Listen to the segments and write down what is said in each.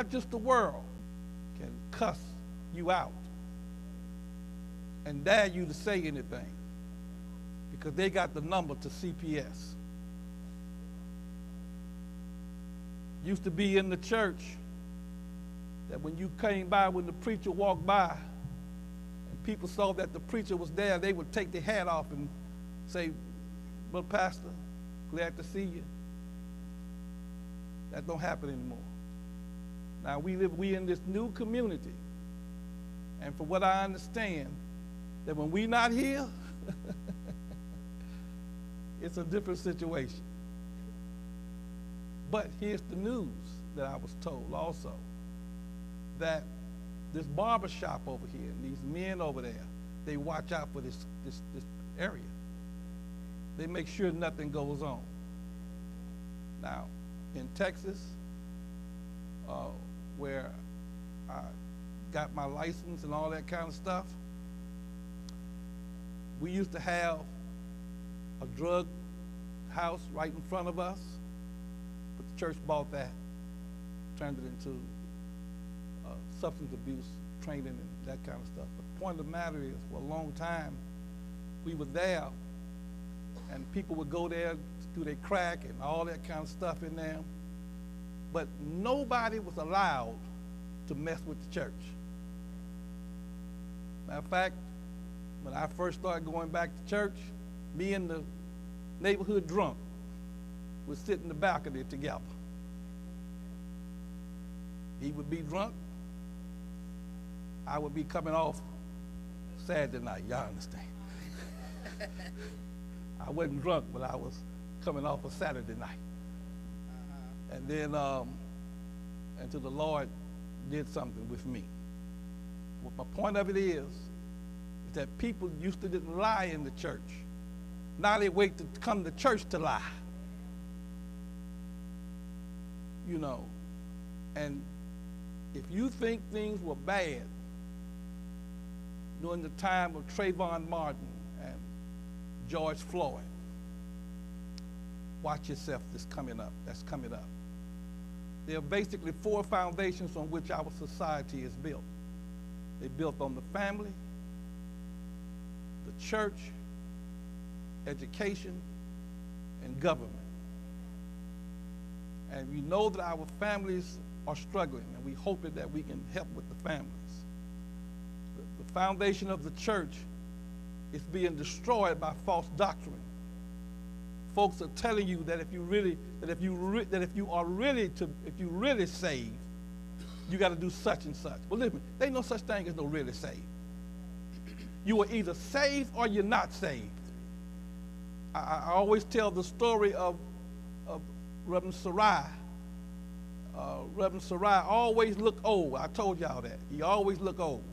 not just the world, can cuss you out and dare you to say anything because they got the number to CPS. Used to be in the church that when you came by, when the preacher walked by, and people saw that the preacher was there, they would take their hat off and say, "Well, Pastor, glad to see you." That don't happen anymore. Now we in this new community, and from what I understand, that when we not here, it's a different situation. But here's the news that I was told also, that this barber shop over here and these men over there, they watch out for this area. They make sure nothing goes on. Now, in Texas, where I got my license and all that kind of stuff, we used to have a drug house right in front of us, but the church bought that, turned it into substance abuse training and that kind of stuff. But the point of the matter is, for a long time, we were there, and people would go there to do their crack and all that kind of stuff in there, but nobody was allowed to mess with the church. Matter of fact, when I first started going back to church, me and the neighborhood drunk would sit in the balcony together. He would be drunk, I would be coming off Saturday night, y'all understand. I wasn't drunk, but I was coming off a Saturday night. And then, until the Lord did something with me. What my point of it is that people used to didn't lie in the church. Now they wait to come to church to lie. You know, and if you think things were bad during the time of Trayvon Martin and George Floyd, watch yourself that's coming up. There are basically 4 foundations on which our society is built. They're built on the family, the church, education, and government. And we know that our families are struggling, and we hope that we can help with the families. The foundation of the church is being destroyed by false doctrine. Folks are telling you that if you really saved, you got to do such and such. Well, listen, there ain't no such thing as no really saved. You are either saved or you're not saved. I always tell the story of Reverend Sarai. Reverend Sarai always looked old. I told y'all that. He always looked old.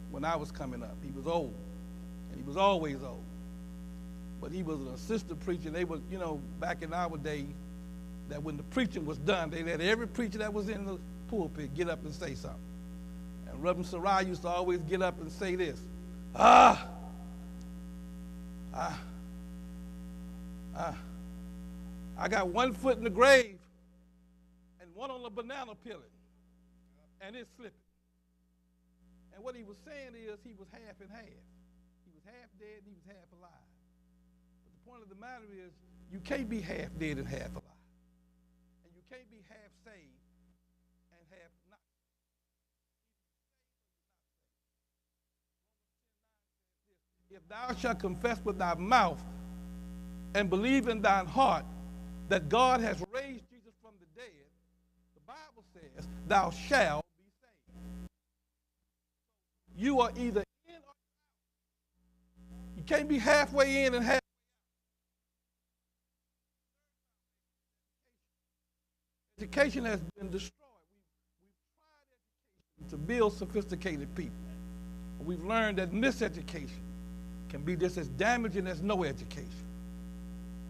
When I was coming up, he was old, and he was always old. But he was an assistant preacher. They were, back in our day, that when the preaching was done, they let every preacher that was in the pulpit get up and say something. And Reverend Sarai used to always get up and say this, I got one foot in the grave and one on the banana peeling, and it's slipping. And what he was saying is he was half and half. He was half dead and he was half alive. But the point of the matter is you can't be half dead and half alive. And you can't be half saved and half not. If thou shalt confess with thy mouth and believe in thine heart that God has raised Jesus from the dead, the Bible says, thou shalt be saved. You are either in or out. You can't be halfway in and halfway out. Education has been destroyed. We've tried education to build sophisticated people. We've learned that miseducation can be just as damaging as no education.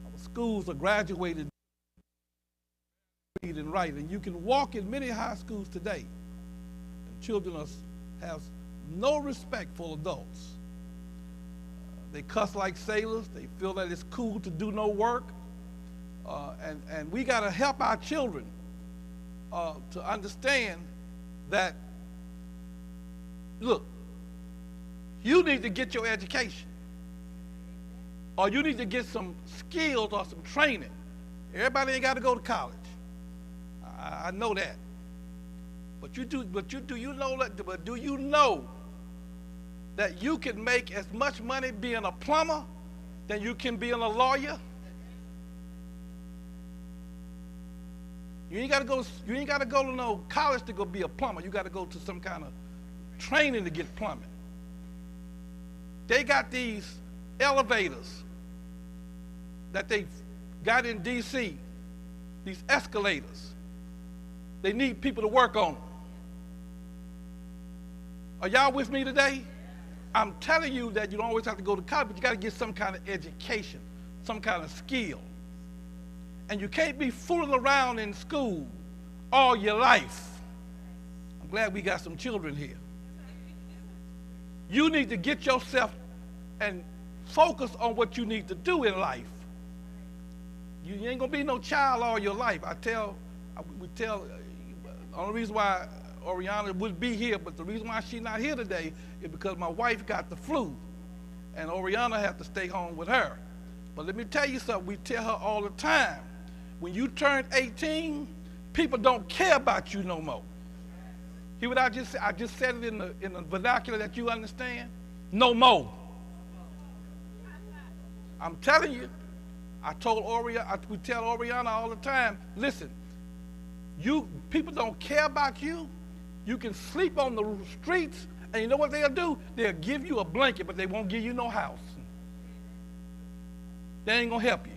Our schools are graduated read and write, and you can walk in many high schools today, and children have no respect for adults. They cuss like sailors. They feel that it's cool to do no work. And we got to help our children to understand that, look, you need to get your education, or you need to get some skills or some training. Everybody ain't got to go to college. I know that. But do you know that you can make as much money being a plumber than you can being a lawyer? You ain't got to go to no college to go be a plumber. You got to go to some kind of training to get plumbing. They got these elevators that they got in D.C., these escalators. They need people to work on them. Are y'all with me today? I'm telling you that you don't always have to go to college, but you got to get some kind of education, some kind of skill. And you can't be fooling around in school all your life. I'm glad we got some children here. You need to get yourself and focus on what you need to do in life. You ain't gonna be no child all your life. We tell, the only reason why Oriana would be here, but the reason why she's not here today is because my wife got the flu, and Oriana had to stay home with her. But let me tell you something, we tell her all the time, when you turn 18, people don't care about you no more. Hear what I just said? I just said it in the vernacular that you understand. No more. I'm telling you. I told Oriana, we tell Oriana all the time, listen, people don't care about you. You can sleep on the streets, and you know what they'll do? They'll give you a blanket, but they won't give you no house. They ain't gonna help you.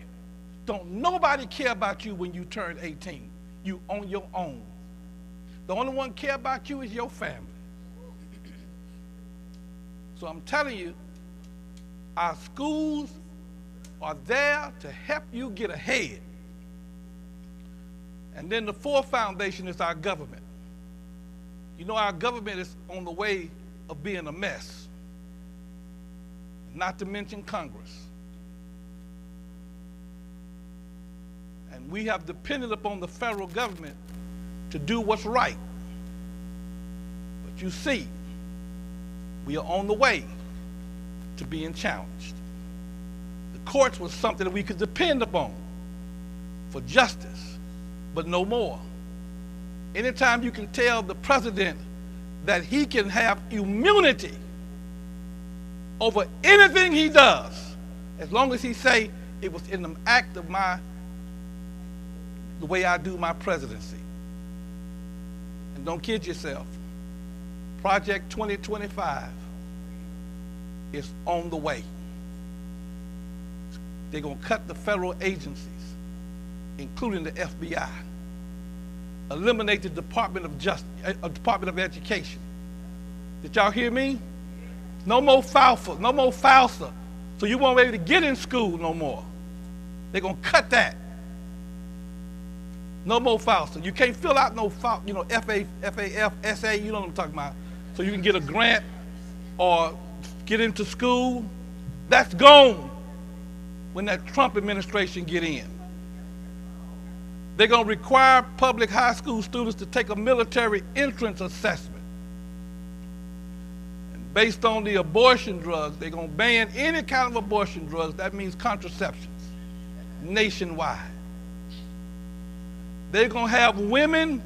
Don't nobody care about you when you turn 18. You on your own. The only one care about you is your family. So I'm telling you, our schools are there to help you get ahead. And then the fourth foundation is our government. You know, our government is on the way of being a mess, not to mention Congress. And we have depended upon the federal government to do what's right. But you see, we are on the way to being challenged. The courts was something that we could depend upon for justice, but no more. Anytime you can tell the president that he can have immunity over anything he does, as long as he say it was in the act of the way I do my presidency. And don't kid yourself, Project 2025 is on the way. They're going to cut the federal agencies, including the FBI, eliminate the Department of Education. Did y'all hear me? No more FAFSA, no more FAFSA. So you won't be able to get in school no more. They're going to cut that. No more FAFSA. You can't fill out no FAFSA, you know, FAF, SA, you know what I'm talking about. So you can get a grant or get into school. That's gone when that Trump administration get in. They're going to require public high school students to take a military entrance assessment. And based on the abortion drugs, they're going to ban any kind of abortion drugs. That means contraceptions nationwide. They're going to have women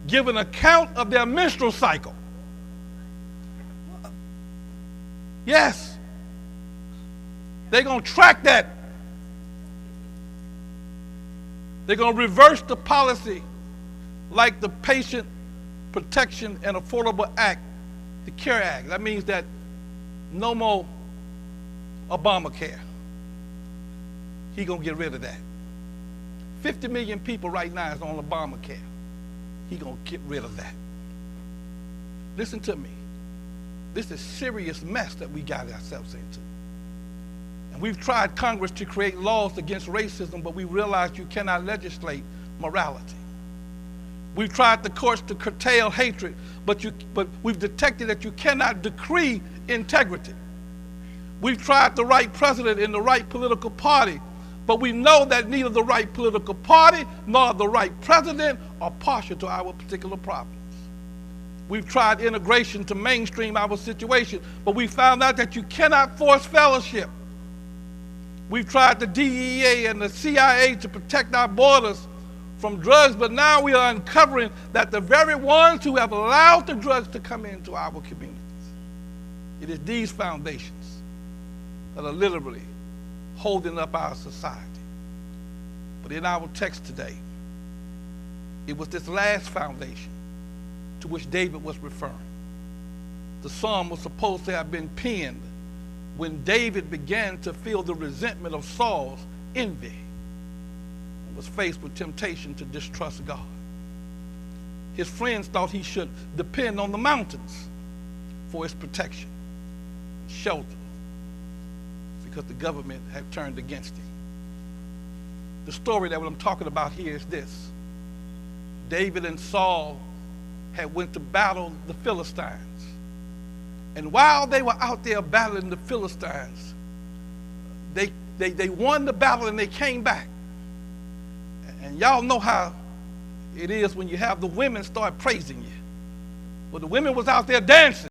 give an account of their menstrual cycle. Yes. They're going to track that. They're going to reverse the policy like the Patient Protection and Affordable Act, the CARE Act. That means that no more Obamacare. He's going to get rid of that. 50 million people right now is on Obamacare. He's going to get rid of that. Listen to me. This is a serious mess that we got ourselves into. And we've tried Congress to create laws against racism, but we realized you cannot legislate morality. We've tried the courts to curtail hatred, but we've detected that you cannot decree integrity. We've tried the right president in the right political party, But we know that neither the right political party nor the right president are partial to our particular problems. We've tried integration to mainstream our situation, but we found out that you cannot force fellowship. We've tried the DEA and the CIA to protect our borders from drugs, but now we are uncovering that the very ones who have allowed the drugs to come into our communities, it is these foundations that are literally holding up our society. But in our text today, it was this last foundation to which David was referring. The psalm was supposed to have been penned when David began to feel the resentment of Saul's envy and was faced with temptation to distrust God. His friends thought he should depend on the mountains for his protection, shelter, because the government had turned against him. The story that I'm talking about here is this. David and Saul had went to battle the Philistines. And while they were out there battling the Philistines, they won the battle and they came back. And y'all know how it is when you have the women start praising you. Well, the women was out there dancing.